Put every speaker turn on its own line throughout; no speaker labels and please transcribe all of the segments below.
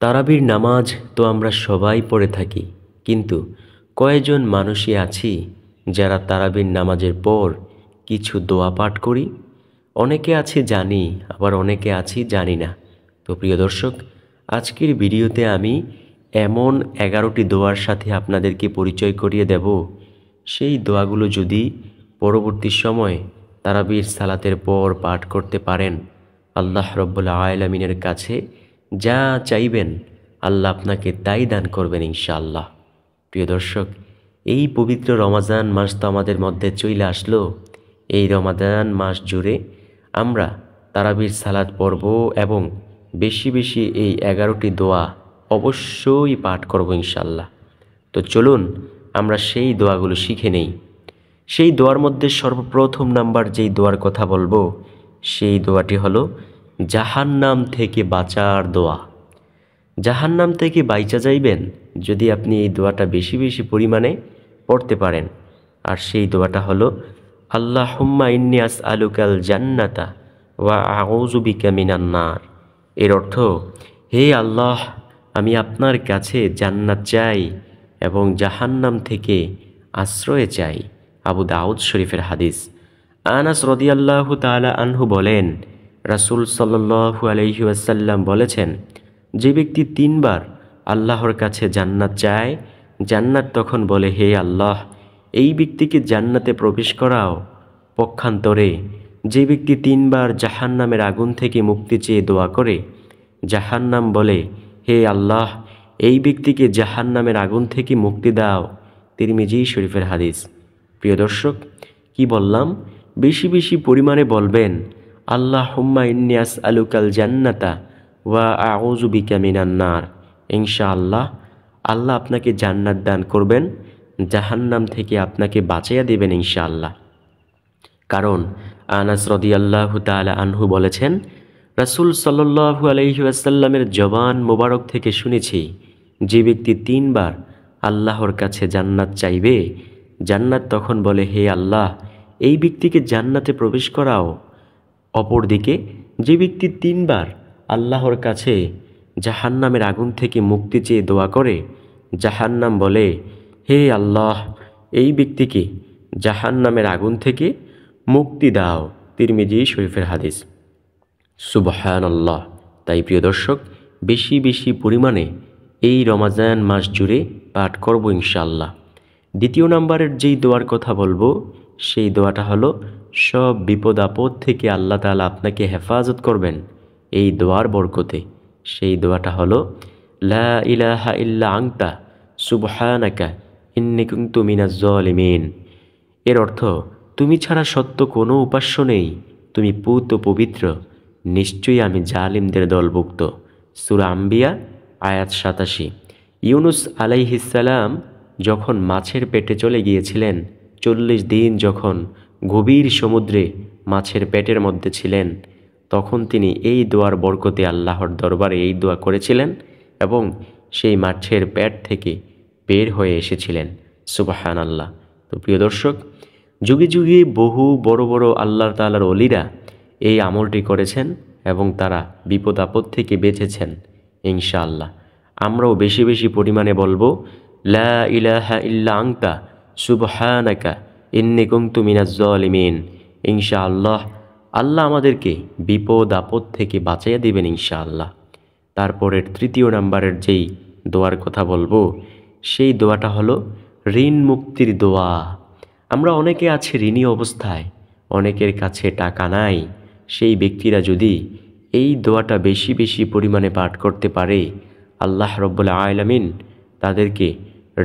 তারাবির নামাজ তো আমরা সবাই পড়ে থাকি, কিন্তু কয়জন মানুষই আছি যারা তারাবির নামাজের পর কিছু দোয়া পাঠ করি? অনেকে আছে জানি, আবার অনেকে আছি জানি না। তো প্রিয় দর্শক, আজকের ভিডিওতে আমি এমন 11টি দোয়ার সাথে আপনাদেরকে পরিচয় করিয়ে দেব। সেই দোয়াগুলো যদি পরবর্তী সময়ে তারাবির সালাতের পর পাঠ করতে পারেন, আল্লাহ রব্বুল আলামিনের কাছে যা চাইবেন আল্লাহ আপনাকে তাই দান করবেন ইনশাআল্লাহ। প্রিয় দর্শক, এই পবিত্র রমাজান মাস তো আমাদের মধ্যে চলে আসলো। এই রমাজান মাস জুড়ে আমরা তারাবির সালাত পড়ব এবং বেশি বেশি এই 11টি দোয়া অবশ্যই পাঠ করব ইনশাআল্লাহ। তো চলুন আমরা সেই দোয়াগুলো শিখে নেই। সেই দোয়ার মধ্যে সর্বপ্রথম নাম্বার যেই দোয়ার কথা বলবো, সেই দোয়াটি হলো জাহান্নাম থেকে বাঁচার দোয়া। জাহান্নাম থেকে বাইচা যাইবেন যদি আপনি এই দোয়াটা বেশি বেশি পরিমাণে পড়তে পারেন। আর সেই দোয়াটা হলো আল্লাহুম্মা ইন্নী আসআলুকাল জান্নাতা ওয়া আউযু বিকা মিনান নার। এর অর্থ, হে আল্লাহ, আমি আপনার কাছে জান্নাত চাই এবং জাহান্নাম থেকে আশ্রয় চাই। আবু দাউদ শরীফের হাদিস। আনাস রাদিয়াল্লাহু তাআলা আনহু বলেন, রাসূল সাল্লাল্লাহু আলাইহি ওয়াসাল্লাম বলেছেন, যে ব্যক্তি 3 বার আল্লাহর কাছে জান্নাত চায়, জান্নাত তখন বলে, হে আল্লাহ, এই ব্যক্তিকে জান্নাতে প্রবেশ করাও। পক্ষান্তরে যে ব্যক্তি 3 বার জাহান্নামের আগুন থেকে মুক্তি চেয়ে দোয়া করে, জাহান্নাম বলে, হে আল্লাহ, এই ব্যক্তিকে জাহান্নামের আগুন থেকে মুক্তি দাও। তিরমিজি শরীফের হাদিস। প্রিয় দর্শক, কি বললাম? বেশি বেশি পরিমাণে বলবেন আল্লাহুম্মা ইন্নী আসআলুকাল জান্নাতা ওয়া আউযু বিকা মিনান নার। ইনশাআল্লাহ আল্লাহ আপনাকে জান্নাত দান করবেন, জাহান্নাম থেকে আপনাকে বাঁচাইয়া দেবেন ইনশাআল্লাহ। কারণ আনাস রাদিয়াল্লাহু তাআলা আনহু বলেছেন, রাসূল সাল্লাল্লাহু আলাইহি ওয়াসাল্লামের জবান মোবারক থেকে শুনেছি, যে ব্যক্তি 3 বার আল্লাহর কাছে জান্নাত চাইবে, জান্নাত তখন বলে, হে আল্লাহ, এই ব্যক্তিকে জান্নাতে প্রবেশ করাও। অপরদিকে যে ব্যক্তি 3 বার আল্লাহর কাছে জাহান্নামের আগুন থেকে মুক্তি চেয়ে দোয়া করে, জাহান্নাম বলে, হে আল্লাহ, এই ব্যক্তিকে জাহান্নামের আগুন থেকে মুক্তি দাও। তিরমিজি শরীফের হাদিস। সুবহানাল্লাহ। তাই প্রিয় দর্শক, বেশি বেশি পরিমাণে এই রমাজান মাস জুড়ে পাঠ করব ইনশাআল্লাহ। দ্বিতীয় নাম্বারের যেই দোয়ার কথা বলবো, সেই দোয়াটা হলো সব বিপদ আপদ থেকে আল্লাহ তাআলা আপনাকে হেফাজত করবেন এই দোয়ার বরকতে। সেই দোয়াটা হলো লা ইলাহা ইল্লা আনতা সুবহানাকা ইন্নী কুনতু মিনাজ জালিমিন। এর অর্থ, তুমি ছাড়া সত্য কোনো উপাস্য নেই, তুমি পূত ও পবিত্র, নিশ্চয়ই আমি জালিমদের দলভুক্ত। সূরা আম্বিয়া আয়াত 87। ইউনুস আলাইহিস সালাম যখন মাছের পেটে চলে গিয়েছিলেন, 40 দিন যখন গভীর সমুদ্রে মাছের পেটের মধ্যে ছিলেন, তখন তিনি এই দোয়ার বরকতে আল্লাহর দরবারে এই দোয়া করেছিলেন এবং সেই মাছের পেট থেকে বের হয়ে এসেছিলেন। সুবহানাল্লাহ। তো প্রিয় দর্শক, যুগে যুগে বহু বড় বড় আল্লাহ তাআলার ওলিরা এই আমলটি করেছেন এবং তারা বিপদ আপদ থেকে বেঁচেছেন ইনশাআল্লাহ। আমরাও বেশি বেশি পরিমাণে বলবো লা ইলাহা ইল্লা আনতা সুবহানাকা ইন্নী কুনতু মিনাজ জালিমিন। ইনশাআল্লাহ আল্লাহ আমাদেরকে বিপদ আপদ থেকে বাঁচাইয়া দিবেন ইনশাআল্লাহ। তারপরের তৃতীয় নাম্বারের যেই দোয়ার কথা বলবো, সেই দোয়াটা হলো ঋণ মুক্তির দোয়া। আমরা অনেকে আছে ঋণী অবস্থায়, অনেকের কাছে টাকা নাই। সেই ব্যক্তিরা যদি এই দোয়াটা বেশি বেশি পরিমাণে পাঠ করতে পারে, আল্লাহ রব্বুল আলামিন তাদেরকে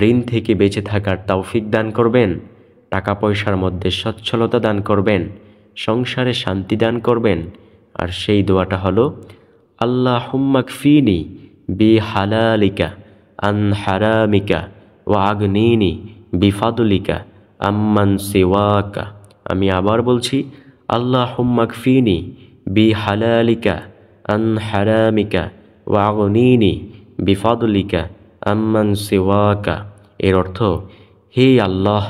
ঋণ থেকে বেঁচে থাকার তৌফিক দান করবেন, টাকা পয়সার মধ্যে সচ্ছলতা দান করবেন, সংসারে শান্তি দান করবেন। আর সেই দোয়াটা হলো আল্লাহুম্মা কফিনি বিহালালিকা আন হারামিকা ওয়া আগনিনি বিফাদলিকা আম্মান সিওয়াকা। আমি আবার বলছি, আল্লাহুম্মা কফিনি বিহালালিকা আন হারামিকা ওয়া আগনিনি বিফাদলিকা আম্মান সিওয়াকা। এর অর্থ, হে আল্লাহ,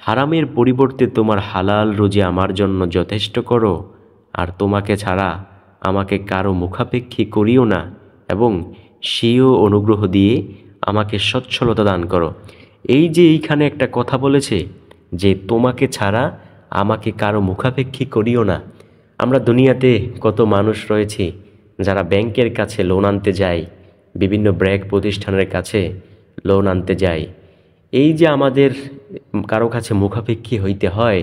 হারামের পরিবর্তে তোমার হালাল রুজি আমার জন্য যথেষ্ট করো, আর তোমাকে ছাড়া আমাকে কারো মুখাপেক্ষী করিও না, এবং স্বীয় অনুগ্রহ দিয়ে আমাকে সচ্ছলতা দান করো। এই যে এইখানে একটা কথা বলেছে যে তোমাকে ছাড়া আমাকে কারো মুখাপেক্ষী করিও না। আমরা দুনিয়াতে কত মানুষ রয়েছে যারা ব্যাংকের কাছে লোন আনতে যায়, বিভিন্ন ব্র্যাক প্রতিষ্ঠানের কাছে লোন আনতে যায়। এই যে আমাদের কারো কাছে মুখাপেক্ষী হইতে হয়,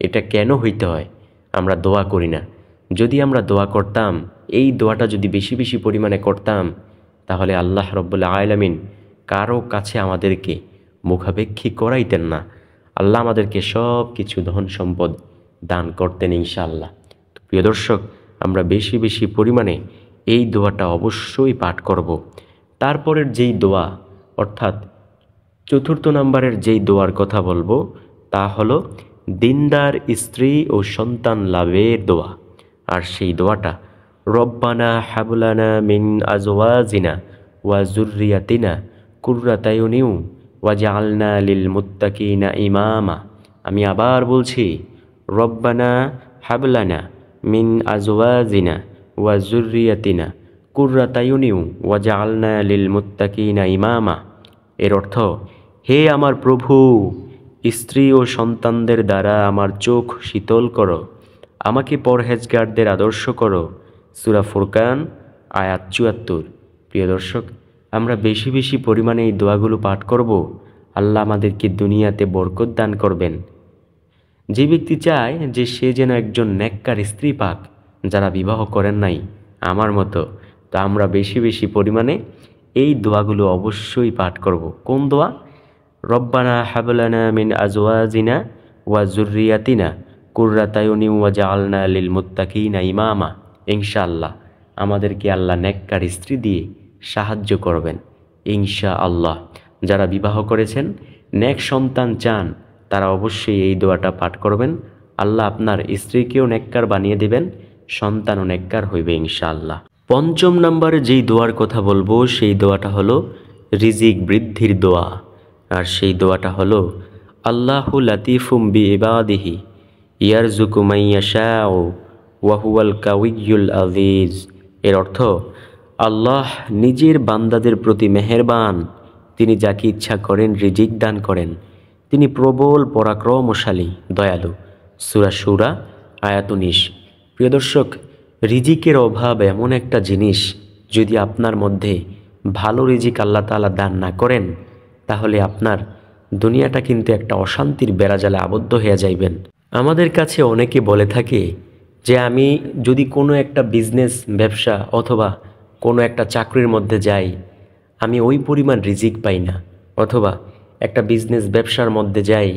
এটা কেন হইতে হয়? আমরা দোয়া করি না। যদি আমরা দোয়া করতাম, এই দোয়াটা যদি বেশি বেশি পরিমাণে করতাম, তাহলে আল্লাহ রব্বুল আলামিন কারো কাছে আমাদেরকে মুখাপেক্ষী করাইতেন না। আল্লাহ আমাদেরকে সব কিছু ধন সম্পদ দান করতেন ইনশাআল্লাহ। তো প্রিয় দর্শক, আমরা বেশি বেশি পরিমাণে এই দোয়াটা অবশ্যই পাঠ করব। তারপরের যেই দোয়া, অর্থাৎ 4th নাম্বারের যেই দোয়ার কথা বলবো, তা হলো দিনদার স্ত্রী ও সন্তান লাভের দোয়া। আর সেই দোয়াটা রব্বানা হাবলানা মিন আজওয়াজিনা ওয়া যুররিয়াতিনা কুররাতা আয়ুনিন ওয়াজআলনা লিল মুত্তাকিনা ইমামা। আমি আবার বলছি, রব্বানা হাবলানা মিন আজওয়াজিনা ওয়া যুররিয়াতিনা কুররাতা আয়ুনিন ওয়াজআলনা লিল মুত্তাকিনা ইমামা। এর অর্থ, হে আমার প্রভু, স্ত্রী ও সন্তানদের দ্বারা আমার চোখ শীতল করো, আমাকে পরহেজগারদের আদর্শ করো। সূরা ফুরকান আয়াত 74। প্রিয় দর্শক, আমরা বেশি বেশি পরিমাণে এই দোয়াগুলো পাঠ করব। আল্লাহ আমাদেরকে দুনিয়াতে বরকত দান করবেন। যে ব্যক্তি চায় যে সে যেন একজন নেককার স্ত্রী পাক, যারা বিবাহ করেন নাই আমার মতো, তো আমরা বেশি বেশি পরিমাণে এই দোয়াগুলো অবশ্যই পাঠ করব। কোন দোয়া? রব্বানা হাবলানা মিন আজওয়াজিনা ওয়া যুররিয়াতিনা কুররাতা আয়ুনিন ওয়াজআলনা লিল মুত্তাকিনা ইমামা। ইনশাআল্লাহ আমাদেরকে আল্লাহ নেককার স্ত্রী দিয়ে সাহায্য করবেন ইনশাআল্লাহ। যারা বিবাহ করেছেন, নেক সন্তান চান, তারা অবশ্যই এই দোয়াটা পাঠ করবেন। আল্লাহ আপনার স্ত্রীকেও নেককার বানিয়ে দেবেন, সন্তানও নেককার হইবে ইনশাআল্লাহ। 5ম নম্বরে যেই দোয়ার কথা বলবো, সেই দোয়াটা হলো রিজিক বৃদ্ধির দোয়া। আর সেই দোয়াটা হলো আল্লাহু লাতিফুম বিইবাদিহি ইয়ারযুকু মান ইয়াশাউ ওয়া হুয়াল কাউইয়্যুল আযীজ। এর অর্থ, আল্লাহ নিজের বান্দাদের প্রতি মেহেরবান, তিনি যাকে ইচ্ছা করেন রিজিক দান করেন, তিনি প্রবল পরাক্রমশালী, দয়ালু। সূরা শূরা আয়াত 19। প্রিয় দর্শক, রিজিকের অভাব এমন একটা জিনিস, যদি আপনার মধ্যে ভালো রিজিক আল্লাহ তাআলা দান না করেন, তাহলে আপনার দুনিয়াটা কিন্তু একটা অশান্তির বেড়াজালে আবদ্ধ হয়ে যাইবেন। আমাদের কাছে অনেকে বলে থাকে যে আমি যদি কোনো একটা বিজনেস, ব্যবসা অথবা কোনো একটা চাকরির মধ্যে যাই, আমি ওই পরিমাণ রিজিক পাই না। অথবা একটা বিজনেস, ব্যবসার মধ্যে যাই,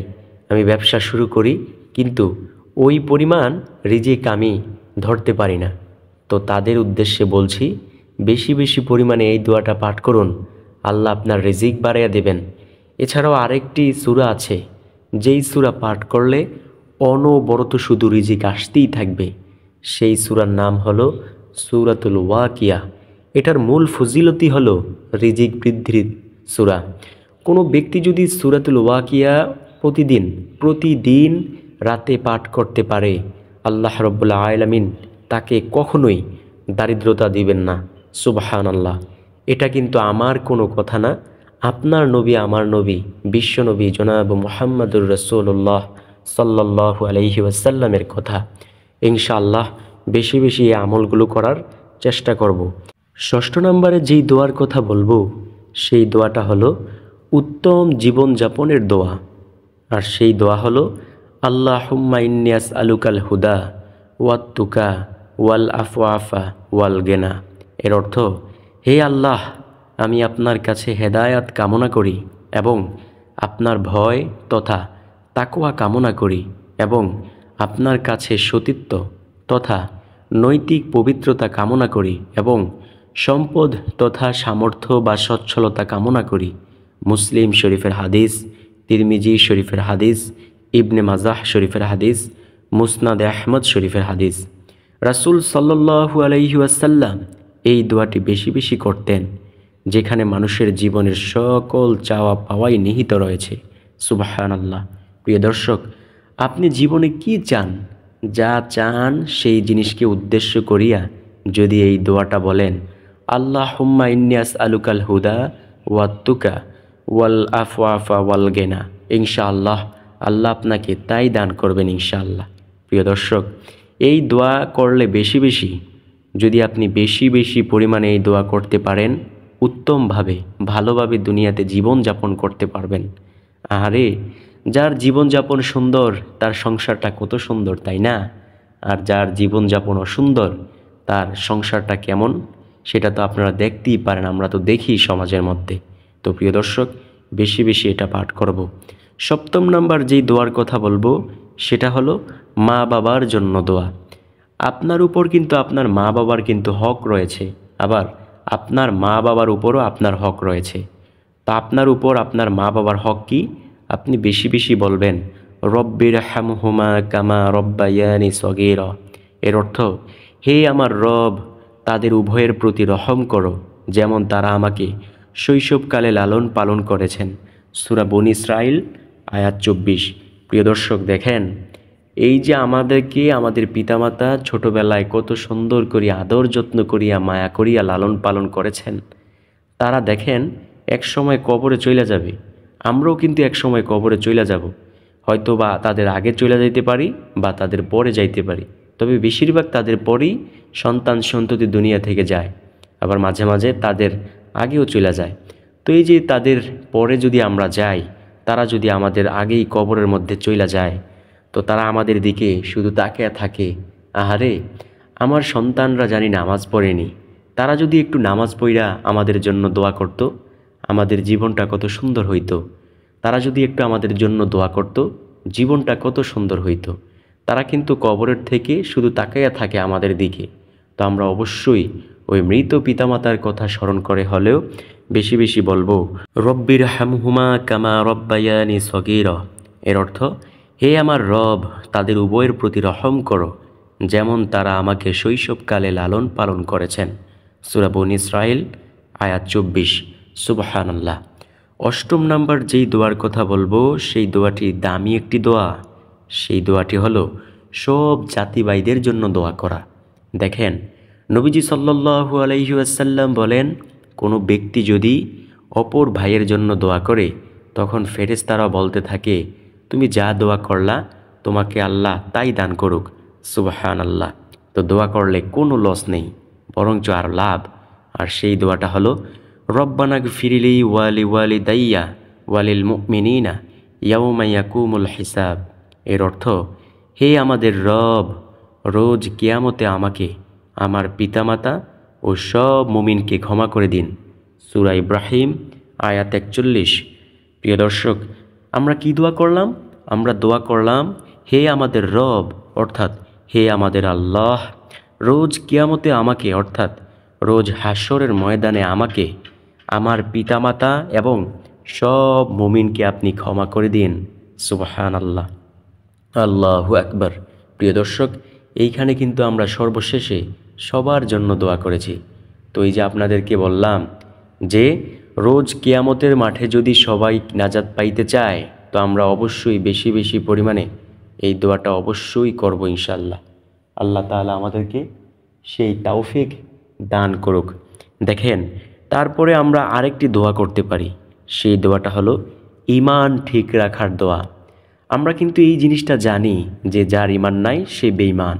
আমি ব্যবসা শুরু করি, কিন্তু ওই পরিমাণ রিজিক আমি ধরতে পারি না। তো তাদের উদ্দেশ্যে বলছি, বেশি বেশি পরিমাণে এই দোয়াটা পাঠ করুন, আল্লাহ আপনার রিজিক বাড়াইয়া দেবেন। এছাড়াও আরেকটি সূরা আছে, যেই সূরা পাঠ করলে অনবরত শুধু রিজিক আসতেই থাকবে। সেই সূরার নাম হলো সূরাতুল ওয়াকিয়া। এটার মূল ফজিলতই হলো রিজিক বৃদ্ধির সূরা। কোনো ব্যক্তি যদি সূরাতুল ওয়াকিয়া প্রতিদিন রাতে পাঠ করতে পারে, আল্লাহ রাব্বুল আলামিন তাকে কখনোই দারিদ্রতা দিবেন না। সুবহানাল্লাহ। এটা কিন্তু আমার কোনো কথা না, আপনার নবী, আমার নবী, বিশ্ব নবী জনাব মুহাম্মদুর রাসূলুল্লাহ সাল্লাল্লাহু আলাইহি ওয়াসাল্লামের কথা। ইনশাআল্লাহ বেশি বেশি এই আমলগুলো করার চেষ্টা করব। 6ষ্ঠ নম্বরে যেই দোয়ার কথা বলবো, সেই দোয়াটা হলো উত্তম জীবনযাপনের দোয়া। আর সেই দোয়া হলো আল্লাহুম্মা ইন্নী আসআলুকাল হুদা ওয়াত তুকা ওয়াল আফওয়াফা ওয়াল গিনা। এর অর্থ, হে আল্লাহ, আমি আপনার কাছে হেদায়াত কামনা করি এবং আপনার ভয় তথা তাকওয়া কামনা করি এবং আপনার কাছে সতীত্ব তথা নৈতিক পবিত্রতা কামনা করি এবং সম্পদ তথা সামর্থ্য বা সচ্ছলতা কামনা করি। মুসলিম শরীফের হাদিস, তিরমিজি শরীফের হাদিস, ইবনে মাজাহ শরীফের হাদিস, মুসনাদ আহমদ শরীফের হাদিস। রাসূল সাল্লাল্লাহু আলাইহি ওয়াসাল্লাম এই দোয়াটি বেশি বেশি করতেন, যেখানে মানুষের জীবনের সকল চাওয়া পাওয়াই নিহিত রয়েছে। সুবহানাল্লাহ। প্রিয় দর্শক, আপনি জীবনে কি চান? যা চান সেই জিনিসকে উদ্দেশ্য করিয়া যদি এই দোয়াটা বলেন, আল্লাহুম্মা ইন্নী আসআলুকাল হুদা ওয়াত-তুকা ওয়াল আফওয়াফা ওয়াল গিনা। ইনশাআল্লাহ আল্লাহ আপনাকে তাই দান করবেন ইনশাআল্লাহ। প্রিয় দর্শক, এই দোয়া করলে বেশি বেশি, যদি আপনি বেশি বেশি পরিমাণে এই দোয়া করতে পারেন, উত্তমভাবে ভালোভাবে দুনিয়াতে জীবনযাপন করতে পারবেন। আরে যার জীবনযাপন সুন্দর তার সংসারটা কত সুন্দর, তাই না? আর যার জীবনযাপন অসুন্দর তার সংসারটা কেমন সেটা তো আপনারা দেখতেই পারেন, আমরা তো দেখি সমাজের মধ্যে। তো প্রিয় দর্শক, বেশি বেশি এটা পাঠ করব। সপ্তম নাম্বার যেই দোয়ার কথা বলবো সেটা হলো মা বাবার জন্য দোয়া। আপনার উপর কিন্তু আপনার মা বাবার কিন্তু হক রয়েছে, আবার আপনার মা বাবার উপরও আপনার হক রয়েছে। তা আপনার উপর আপনার মা বাবার হক কি? আপনি বেশি বেশি বলবেন রব্বির হামহুমা কামা রব্বায়ানি সগীরা। এর অর্থ, হে আমার রব, তাদের উভয়ের প্রতি রহম করো যেমন তারা আমাকে শৈশবকালে লালন পালন করেছেন। সূরা বনী ইসরাইল আয়াত 24। প্রিয় দর্শক, দেখেন এই যে আমাদেরকে আমাদের পিতামাতা ছোটবেলায় কত সুন্দর করিয়া আদর যত্ন করিয়া মায়া করিয়া লালন পালন করেছেন, তারা দেখেন এক সময় কবরে চলে যাবে। আমরাও কিন্তু এক সময় কবরে চলে যাব, হয়তো বা তাদের আগে চলে যাইতে পারি বা তাদের পরে যাইতে পারি, তবে বেশিরভাগ তাদের পরেই সন্তান সন্ততি দুনিয়া থেকে যায়, আবার মাঝে মাঝে তাদের আগেও চলে যায়। তো এই যে তাদের পরে যদি আমরা যাই, তারা যদি আমাদের আগেই কবরের মধ্যে চলে যায়, তো তারা আমাদের দিকে শুধু তাকিয়ে থাকে, আহারে আমার সন্তানরা জানি নামাজ পড়েনি, তারা যদি একটু নামাজ পড়া আমাদের জন্য দোয়া করত, আমাদের জীবনটা কত সুন্দর হইতো। তারা যদি একটু আমাদের জন্য দোয়া করত, জীবনটা কত সুন্দর হইতো। তারা কিন্তু কবরের থেকে শুধু তাকাইয়া থাকে আমাদের দিকে। তো আমরা অবশ্যই ওই মৃত পিতামাতার কথা স্মরণ করে হলেও বেশি বেশি বলবো রব্বির হামহুমা কামা রব্বায়ানি সগীরা। এর অর্থ, হে আমার রব, তাদের উভয়ের প্রতি রহম করো যেমন তারা আমাকে শৈশবকালে লালন পালন করেছেন। সূরা বনী ইসরাইল আয়াত 24। সুবহানাল্লাহ। অষ্টম নাম্বার যেই দোয়ার কথা বলবো সেই দোয়াটি দামি একটি দোয়া। সেই দোয়াটি হলো সব জাতি ভাইদের জন্য দোয়া করা। দেখেন নবীজি সাল্লাল্লাহু আলাইহি ওয়াসাল্লাম বলেন, কোনো ব্যক্তি যদি অপর ভাইয়ের জন্য দোয়া করে, তখন ফেরেশতারা বলতে থাকে, তুমি যা দোয়া করলা তোমাকে আল্লাহ তাই দান করুক। সুবহানাল্লাহ। তো দোয়া করলে কোনো লস নেই, বরঞ্চ আর লাভ। আর সেই দোয়াটা হলো রব্বানা গফিরলি ওয়ালি ওয়ালিদাইয়া ওয়ালিল মুমিনিনা ইয়াউমা ইয়াকুমুল হিসাব। এর অর্থ, হে আমাদের রব, রোজ কিয়ামতে আমাকে, আমার পিতামাতা ও সব মুমিনকে ক্ষমা করে দিন। সূরা ইব্রাহিম আয়াত 41। প্রিয় দর্শক, আমরা কি দোয়া করলাম? আমরা দোয়া করলাম, হে আমাদের রব অর্থাৎ হে আমাদের আল্লাহ, রোজ কিয়ামতে আমাকে অর্থাৎ রোজ হাশরের ময়দানে আমাকে, আমার পিতামাতা এবং সব মুমিনকে আপনি ক্ষমা করে দিন। সুবহানাল্লাহ, আল্লাহু আকবার। প্রিয় দর্শক, এইখানে কিন্তু আমরা সর্বশেষে সবার জন্য দোয়া করেছি। তো এই যে আপনাদেরকে বললাম যে রোজ কিয়ামতের মাঠে যদি সবাই নাজাত পাইতে চায়, তো আমরা অবশ্যই বেশি বেশি পরিমাণে এই দোয়াটা অবশ্যই করব ইনশাআল্লাহ। আল্লাহ তাআলা আমাদেরকে সেই তৌফিক দান করুক। দেখেন, তারপরে আমরা আরেকটি দোয়া করতে পারি। সেই দোয়াটা হলো ঈমান ঠিক রাখার দোয়া। আমরা কিন্তু এই জিনিসটা জানি যে যার ঈমান নাই সে বেঈমান।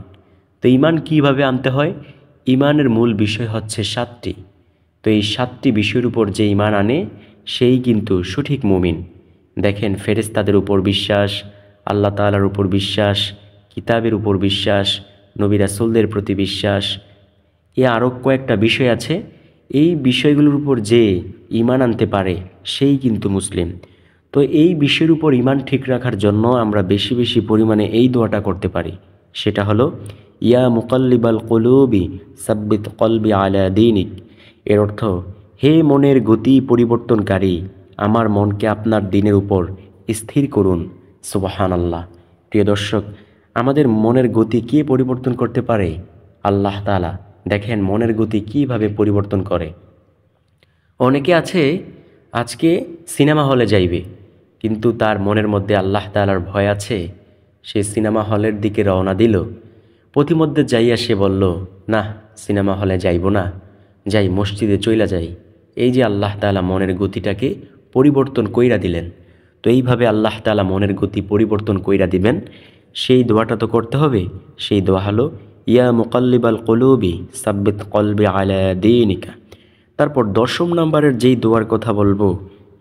তো ঈমান কিভাবে আনতে হয়? ঈমানের মূল বিষয় হচ্ছে 7টি। তো এই 7টি বিষয়ের উপর যে ঈমান আনে সেই কিন্তু সঠিক মুমিন। দেখেন, ফেরেশতাদের উপর বিশ্বাস, আল্লাহ তাআলার উপর বিশ্বাস, কিতাবের উপর বিশ্বাস, নবী রাসূলদের প্রতি বিশ্বাস, আরও কয়েকটা বিষয় আছে। এই বিষয়গুলোর উপর যে ঈমান আনতে পারে সেই কিন্তু মুসলিম। তো এই বিষয়ের উপর ঈমান ঠিক রাখার জন্য আমরা বেশি বেশি পরিমাণে এই দোয়াটা করতে পারি। সেটা হলো ইয়া মুকাল্লিবাল কুলুবি সাব্বিত কলবি আলা দীনিক। এর অর্থ, হে মনের গতি পরিবর্তনকারী, আমার মনকে আপনার দিনের উপর স্থির করুন। সুবহানাল্লাহ। প্রিয় দর্শক, আমাদের মনের গতি কে পরিবর্তন করতে পারে? আল্লাহ তাআলা। দেখেন মনের গতি কিভাবে পরিবর্তন করে। অনেকে আছে আজকে সিনেমা হলে যাইবে, কিন্তু তার মনের মধ্যে আল্লাহ তাআলার ভয় আছে। সে সিনেমা হলের দিকে রওনা দিল, পথিমধ্যে যাইয়া সে বলল, না সিনেমা হলে যাইব না, যাই মসজিদে চইলা যাই, এই যে আল্লাহ তাআলা মনের গতিটাকে পরিবর্তন কইরা দিলেন। তো এইভাবে আল্লাহ তাআলা মনের গতি পরিবর্তন কইরা দিবেন, সেই দোয়াটা তো করতে হবে। সেই দোয়া হলো ইয়া মুকাল্লিবাল কুলুবি সাব্বিত কলবি আলা দীনিকা। তারপর 10 নম্বরের যেই দোয়ার কথা বলবো,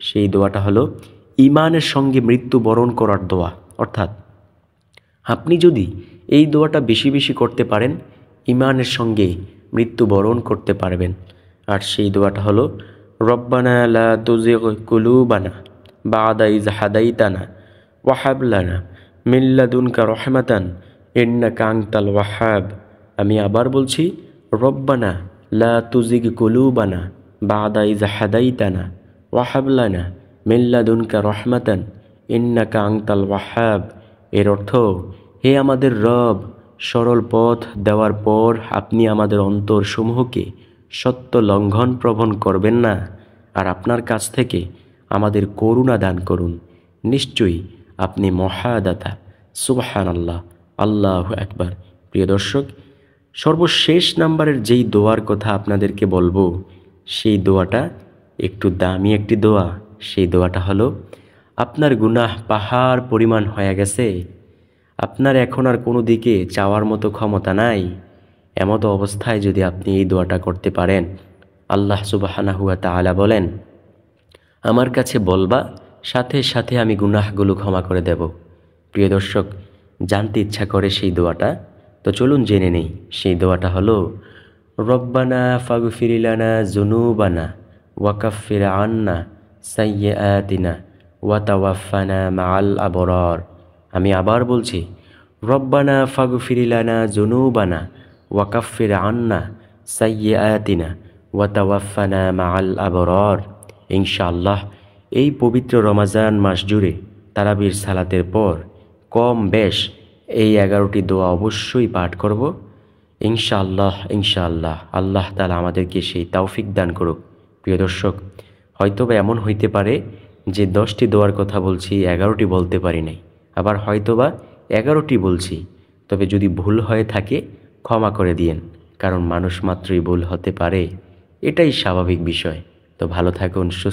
সেই দোয়াটা হলো ঈমানের সঙ্গে মৃত্যুবরণ করার দোয়া। অর্থাৎ আপনি যদি এই দোয়াটা বেশি বেশি করতে পারেন, ঈমানের সঙ্গে মৃত্যুবরণ করতে পারবেন। আর সেই দোয়াটা হলো রব্বানা লা তুজিগ কুলুবানা বাদা ইজ হাদাইতানা ওয়া হাব লানা মিন লাদুনকা রাহমাতান ইন্নাকা আনতাল ওয়াহ্হাব। আমি আবার বলছি, রব্বানা লা তুজিগ কুলুবানা বাদা ইজ হাদাইতানা ওয়া হাব লানা মিন লাদুনকা রাহমাতান ইন্নাকা আনতাল ওয়াহ্হাব। এর অর্থ, হে আমাদের রব, সরল পথ দেওয়ার পর আপনি আমাদের অন্তরসমূহকে সত্য লঙ্ঘন প্রবণ করবেন না, আর আপনার কাছ থেকে আমাদের করুণা দান করুন। নিশ্চয়ই আপনি মহাদাতা। সুবহানাল্লাহ, আল্লাহু আকবার। প্রিয় দর্শক, সর্বশেষ নাম্বারের যেই দোয়ার কথা আপনাদেরকে বলবো, সেই দোয়াটা একটু দামি একটি দোয়া। সেই দোয়াটা হলো আপনার গুনাহ পাহাড় পরিমাণ হয়ে গেছে, আপনার এখন আর কোনো দিকে চাওয়ার মতো ক্ষমতা নাই। এমতো অবস্থায় যদি আপনি এই দোয়াটা করতে পারেন, আল্লাহ সুবহানাহু ওয়া তাআলা বলেন, আমার কাছে বলবা, সাথে সাথে আমি গুনাহগুলো ক্ষমা করে দেব। প্রিয় দর্শক, জানতে ইচ্ছা করে সেই দোয়াটা, তো চলুন জেনে নেই। সেই দোয়াটা হলো রব্বানা ফাগফির লানা যুনুবানা ওয়া কাফির আন্না সাইয়্যাতিনা ওয়া তাওয়াফানা মাআল আবরার। আমি আবার বলছি, রব্বানা ফাগফির লানা যুনুবানা ওয়া কাফির আন্না সাইয়্যাতিনা ওয়া তাওয়াফানা মাআল আবরার। ইনশাআল্লাহ এই পবিত্র রমাজান মাস জুড়ে তারাবির সালাতের পর কম বেশ এই 11টি দোয়া অবশ্যই পাঠ করব। ইনশাআল্লাহ ইনশাআল্লাহ আল্লাহ তাআলা আমাদেরকে সেই তৌফিক দান করুক। প্রিয় দর্শক, হয়তোবা এমন হইতে পারে যে 10টি দোয়ার কথা বলছি, 11টি বলতে পারি নাই, আবার হয়তোবা 11টি বলছি। তবে যদি ভুল হয়ে থাকে ক্ষমা করে দিয়েন, কারণ মানুষ মাত্রই ভুল হতে পারে, এটাই স্বাভাবিক বিষয়। তো ভালো থাকুন, সুস্থ